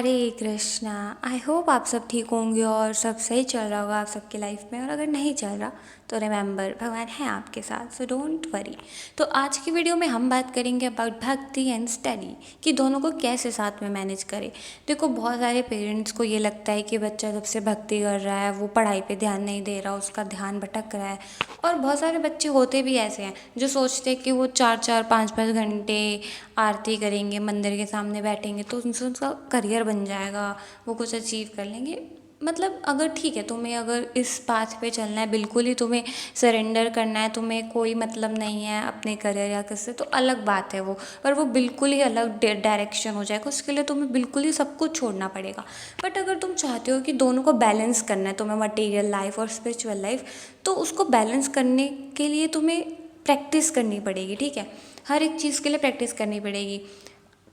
Hare Krishna. I hope आप सब ठीक होंगे और सब सही चल रहा होगा आप सबकी लाइफ में। और अगर नहीं चल रहा तो रिमेंबर, भगवान है आपके साथ, सो डोंट वरी। तो आज की वीडियो में हम बात करेंगे अबाउट भक्ति एंड स्टडी, कि दोनों को कैसे साथ में मैनेज करें। देखो, बहुत सारे पेरेंट्स को ये लगता है कि बच्चा जब से भक्ति कर रहा है वो पढ़ाई पे ध्यान नहीं दे रहा, उसका ध्यान भटक रहा है। और बहुत सारे बच्चे होते भी ऐसे हैं जो सोचते हैं कि वो 4-4 5-5 घंटे आरती करेंगे, मंदिर के सामने बैठेंगे तो उनसे उनका करियर बन जाएगा, वो कुछ अचीव कर लेंगे। मतलब अगर ठीक है, तुम्हें अगर इस पाथ पे चलना है, बिल्कुल ही तुम्हें सरेंडर करना है, तुम्हें कोई मतलब नहीं है अपने करियर या किससे, तो अलग बात है वो। पर वो बिल्कुल ही अलग डायरेक्शन हो जाएगा, उसके लिए तुम्हें बिल्कुल ही सब कुछ छोड़ना पड़ेगा। बट अगर तुम चाहते हो कि दोनों को बैलेंस करना है, तुम्हें मटेरियल लाइफ और स्पिरिचुअल लाइफ, तो उसको बैलेंस करने के लिए तुम्हें प्रैक्टिस करनी पड़ेगी। ठीक है, हर एक चीज़ के लिए प्रैक्टिस करनी पड़ेगी।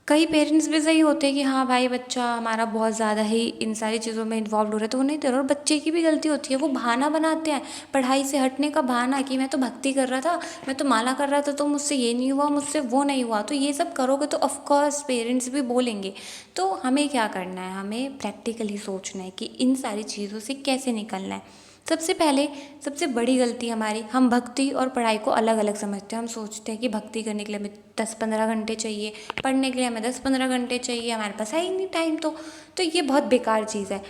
कई पेरेंट्स भी सही होते हैं कि हाँ भाई, बच्चा हमारा बहुत ज़्यादा ही इन सारी चीज़ों में इन्वॉल्व हो रहा है तो वो नहीं दे रहा। और बच्चे की भी गलती होती है, वो बहाना बनाते हैं, पढ़ाई से हटने का बहाना, कि मैं तो भक्ति कर रहा था, मैं तो माला कर रहा था, तो मुझसे ये नहीं हुआ, मुझसे वो नहीं हुआ। तो ये सब करोगे तो ऑफकोर्स पेरेंट्स भी बोलेंगे। तो हमें क्या करना है, हमें प्रैक्टिकली सोचना है कि इन सारी चीज़ों से कैसे निकलना है। सबसे पहले, सबसे बड़ी गलती हमारी, हम भक्ति और पढ़ाई को अलग अलग समझते हैं। हम सोचते हैं कि भक्ति करने के लिए हमें 10-15 घंटे चाहिए, पढ़ने के लिए हमें 10-15 घंटे चाहिए, हमारे पास है ही नहीं टाइम। तो ये बहुत बेकार चीज़ है।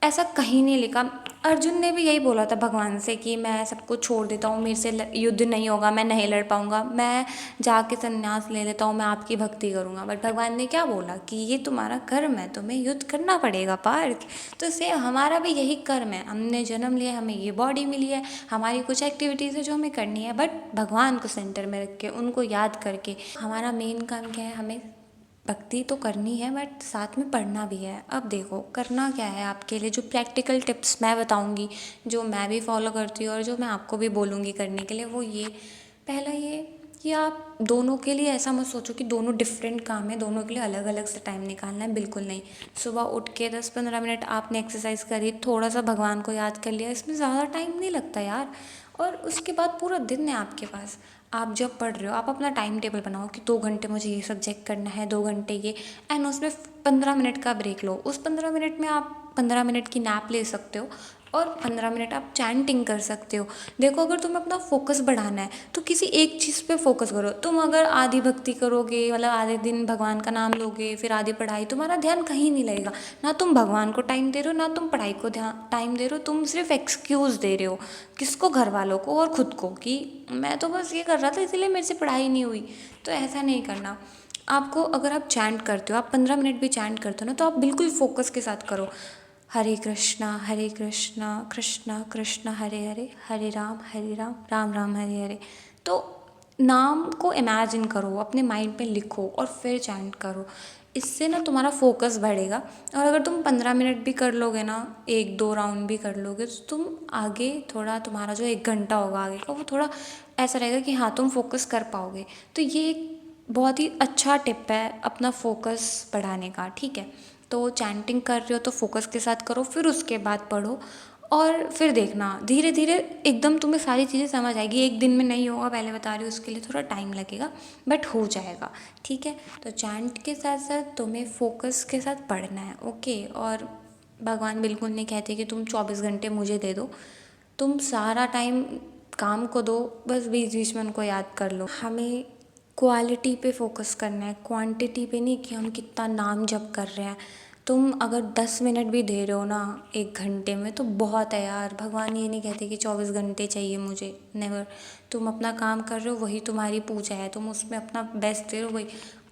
ऐसा कहीं नहीं लिखा। अर्जुन ने भी यही बोला था भगवान से कि मैं सब कुछ छोड़ देता हूँ, मेरे से युद्ध नहीं होगा, मैं नहीं लड़ पाऊँगा, मैं जाके संन्यास ले लेता हूँ, मैं आपकी भक्ति करूँगा। बट भगवान ने क्या बोला कि ये तुम्हारा कर्म है, तुम्हें युद्ध करना पड़ेगा पार्थ। तो सेम हमारा भी यही कर्म है, हमने जन्म लिया, हमें ये बॉडी मिली है, हमारी कुछ एक्टिविटीज़ है जो हमें करनी है, बट भगवान को सेंटर में रख के, उनको याद करके। हमारा मेन काम क्या है, हमें भक्ति तो करनी है बट साथ में पढ़ना भी है। अब देखो, करना क्या है आपके लिए, जो प्रैक्टिकल टिप्स मैं बताऊंगी, जो मैं भी फॉलो करती हूँ और जो मैं आपको भी बोलूँगी करने के लिए, वो ये। पहला ये कि आप दोनों के लिए ऐसा मत सोचो कि दोनों डिफरेंट काम है, दोनों के लिए अलग अलग से टाइम निकालना है। बिल्कुल नहीं। सुबह उठ के 10-15 मिनट आपने एक्सरसाइज करी, थोड़ा सा भगवान को याद कर लिया, इसमें ज़्यादा टाइम नहीं लगता यार। और उसके बाद पूरा दिन है आपके पास। आप जब पढ़ रहे हो, आप अपना टाइम टेबल बनाओ कि 2 घंटे मुझे ये सब्जेक्ट करना है, 2 घंटे ये, एंड उसमें 15 मिनट का ब्रेक लो। उस 15 मिनट में आप 15 मिनट की नैप ले सकते हो और 15 मिनट आप चैंटिंग कर सकते हो। देखो, अगर तुम्हें अपना फोकस बढ़ाना है तो किसी एक चीज़ पे फोकस करो। तुम अगर आधी भक्ति करोगे, मतलब आधे दिन भगवान का नाम लोगे, फिर आधी पढ़ाई, तुम्हारा ध्यान कहीं नहीं लगेगा। ना तुम भगवान को टाइम दे रहे हो, ना तुम पढ़ाई को ध्यान टाइम दे रहे हो। तुम सिर्फ एक्सक्यूज़ दे रहे हो, किसको, घर वालों को और ख़ुद को, कि मैं तो बस ये कर रहा था इसीलिए मेरे से पढ़ाई नहीं हुई। तो ऐसा नहीं करना आपको। अगर आप चैंट करते हो, आप 15 मिनट भी चैंट करते हो ना, तो आप बिल्कुल फोकस के साथ करो। हरे कृष्णा कृष्णा कृष्णा हरे हरे, हरे राम राम राम हरे हरे। तो नाम को इमेजिन करो, अपने माइंड पे लिखो और फिर चैंट करो। इससे ना तुम्हारा फोकस बढ़ेगा। और अगर तुम 15 मिनट भी कर लोगे ना, 1-2 राउंड भी कर लोगे, तो तुम आगे थोड़ा, तुम्हारा जो 1 घंटा होगा आगे का, वो थोड़ा ऐसा रहेगा कि हाँ, तुम फोकस कर पाओगे। तो ये एक बहुत ही अच्छा टिप है अपना फोकस बढ़ाने का। ठीक है, तो चैंटिंग कर रहे हो तो फोकस के साथ करो, फिर उसके बाद पढ़ो। और फिर देखना, धीरे धीरे एकदम तुम्हें सारी चीज़ें समझ आएगी। एक दिन में नहीं होगा, पहले बता रही हूँ, उसके लिए थोड़ा टाइम लगेगा, बट हो जाएगा। ठीक है, तो चैंट के साथ साथ तुम्हें फोकस के साथ पढ़ना है। ओके, और भगवान बिल्कुल नहीं कहते कि तुम 24 घंटे मुझे दे दो, तुम सारा टाइम काम को दो, बस बीच बीच में उनको याद कर लो। हमें क्वालिटी पे फोकस करना है, क्वांटिटी पे नहीं कि हम कितना नाम जप कर रहे हैं। तुम अगर 10 मिनट भी दे रहे हो ना 1 घंटे में, तो बहुत है यार। भगवान ये नहीं कहते कि 24 घंटे चाहिए मुझे, नेवर। तुम अपना काम कर रहे हो, वही तुम्हारी पूजा है, तुम उसमें अपना बेस्ट दे रहे हो, वही।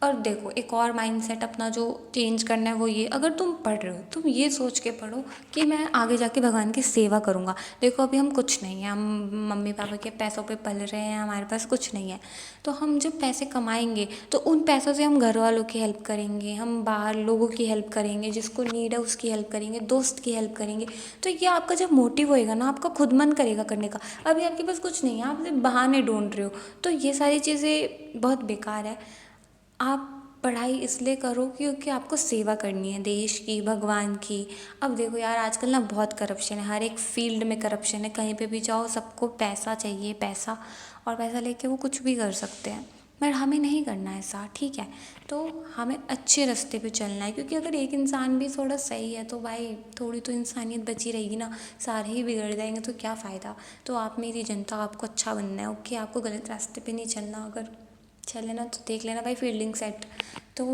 और देखो, एक और माइंडसेट अपना जो चेंज करना है वो ये, अगर तुम पढ़ रहे हो, तुम ये सोच के पढ़ो कि मैं आगे जाके भगवान की सेवा करूँगा। देखो, अभी हम कुछ नहीं है, हम मम्मी पापा के पैसों पे पल रहे हैं, हमारे पास कुछ नहीं है। तो हम जब पैसे कमाएंगे तो उन पैसों से हम घर वालों की हेल्प करेंगे, हम बाहर लोगों की हेल्प करेंगे, जिसको नीड है उसकी हेल्प करेंगे, दोस्त की हेल्प करेंगे। तो ये आपका जब मोटिव होएगा ना, आपका खुद मन करेगा करने का। अभी आपके पास कुछ नहीं है, आप सिर्फ बहाने ढूंढ रहे हो, तो ये सारी चीज़ें बहुत बेकार है। आप पढ़ाई इसलिए करो क्योंकि आपको सेवा करनी है, देश की, भगवान की। अब देखो यार, आजकल ना बहुत करप्शन है, हर एक फील्ड में करप्शन है। कहीं पे भी जाओ, सबको पैसा चाहिए, पैसा। और पैसा लेके वो कुछ भी कर सकते हैं। पर हमें नहीं करना है ऐसा, ठीक है। तो हमें अच्छे रास्ते पे चलना है, क्योंकि अगर एक इंसान भी थोड़ा सही है तो भाई थोड़ी तो इंसानियत बची रहेगी ना। सारे ही बिगड़ जाएंगे तो क्या फ़ायदा। तो आप मेरी जनता, आपको अच्छा बनना है, ओके। आपको गलत रास्ते पे नहीं चलना। अगर चले ना तो देख लेना भाई फील्डिंग सेट। तो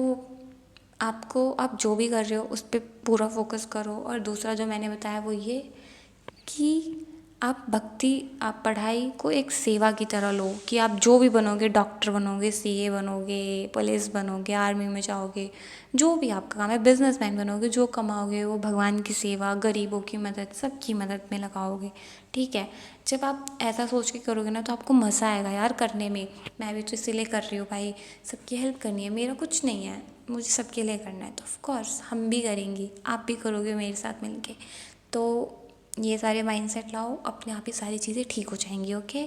आपको, आप जो भी कर रहे हो उस पर पूरा फोकस करो। और दूसरा जो मैंने बताया वो ये कि आप भक्ति, आप पढ़ाई को एक सेवा की तरह लो, कि आप जो भी बनोगे, डॉक्टर बनोगे, सीए बनोगे, पुलिस बनोगे, आर्मी में जाओगे, जो भी आपका काम है, बिजनेसमैन बनोगे, जो कमाओगे वो भगवान की सेवा, गरीबों की मदद, सबकी मदद में लगाओगे, ठीक है। जब आप ऐसा सोच के करोगे ना तो आपको मज़ा आएगा यार करने में। मैं भी तो इसीलिए कर रही हूँ भाई, सबकी हेल्प करनी है, मेरा कुछ नहीं है, मुझे सबके लिए करना है। तो ऑफ कोर्स हम भी करेंगे, आप भी करोगे मेरे साथ मिलके। तो ये सारे माइंडसेट लाओ, अपने आप ही सारी चीज़ें ठीक हो जाएंगी, ओके।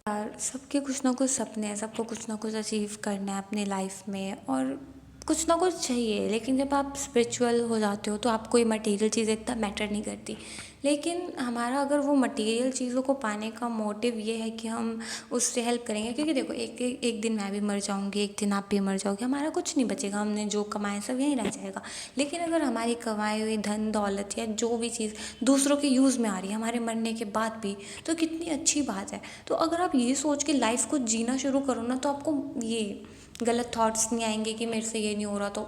और सबके कुछ ना कुछ सपने हैं, सबको कुछ ना कुछ अचीव करना है अपने लाइफ में, और कुछ ना कुछ चाहिए। लेकिन जब आप स्पिरिचुअल हो जाते हो तो आपको ये मटेरियल चीज़ें इतना मैटर नहीं करती। लेकिन हमारा अगर वो मटेरियल चीज़ों को पाने का मोटिव ये है कि हम उससे हेल्प करेंगे, क्योंकि देखो एक दिन मैं भी मर जाऊंगी, एक दिन आप भी मर जाओगे, हमारा कुछ नहीं बचेगा, हमने जो कमाया सब यहीं रह जाएगा। लेकिन अगर हमारी कमाई हुई धन दौलत या जो भी चीज़ दूसरों के यूज़ में आ रही है हमारे मरने के बाद भी, तो कितनी अच्छी बात है। तो अगर आप ये सोच के लाइफ को जीना शुरू करो ना तो आपको ये गलत थॉट्स नहीं आएंगे कि मेरे से ये नहीं हो रहा तो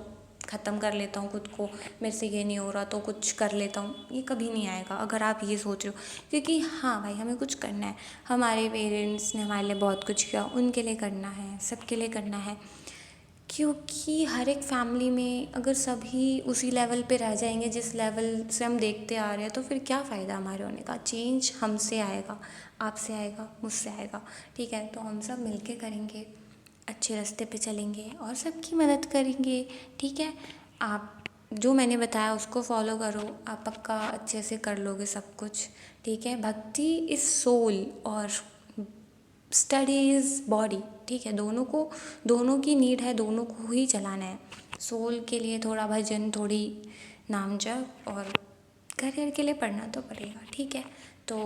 ख़त्म कर लेता हूँ खुद को, मेरे से ये नहीं हो रहा तो कुछ कर लेता हूँ, ये कभी नहीं आएगा अगर आप ये सोच रहे हो। क्योंकि हाँ भाई, हमें कुछ करना है, हमारे पेरेंट्स ने हमारे लिए बहुत कुछ किया, उनके लिए करना है, सबके लिए करना है। क्योंकि हर एक फैमिली में अगर सभी उसी लेवल पे रह जाएंगे जिस लेवल से हम देखते आ रहे हैं, तो फिर क्या फ़ायदा हमारे होने का। चेंज हमसे आएगा, आपसे आएगा, मुझसे आएगा, ठीक है। तो हम सब मिलके करेंगे, अच्छे रास्ते पे चलेंगे और सबकी मदद करेंगे, ठीक है। आप जो मैंने बताया उसको फॉलो करो, आप पक्का अच्छे से कर लोगे सब कुछ, ठीक है। भक्ति इज़ सोल और स्टडी इज़ बॉडी, ठीक है। दोनों की नीड है, दोनों को ही चलाना है। सोल के लिए थोड़ा भजन, थोड़ी नाम जप, और करियर के लिए पढ़ना तो पड़ेगा, ठीक है। तो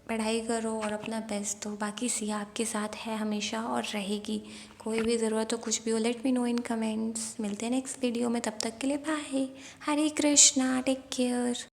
पढ़ाई करो और अपना बेस्ट दो, बाकी सिया आपके साथ है हमेशा और रहेगी। कोई भी ज़रूरत हो, कुछ भी हो, लेट मी नो इन कमेंट्स। मिलते हैं नेक्स्ट वीडियो में, तब तक के लिए बाय। हरे कृष्णा, टेक केयर।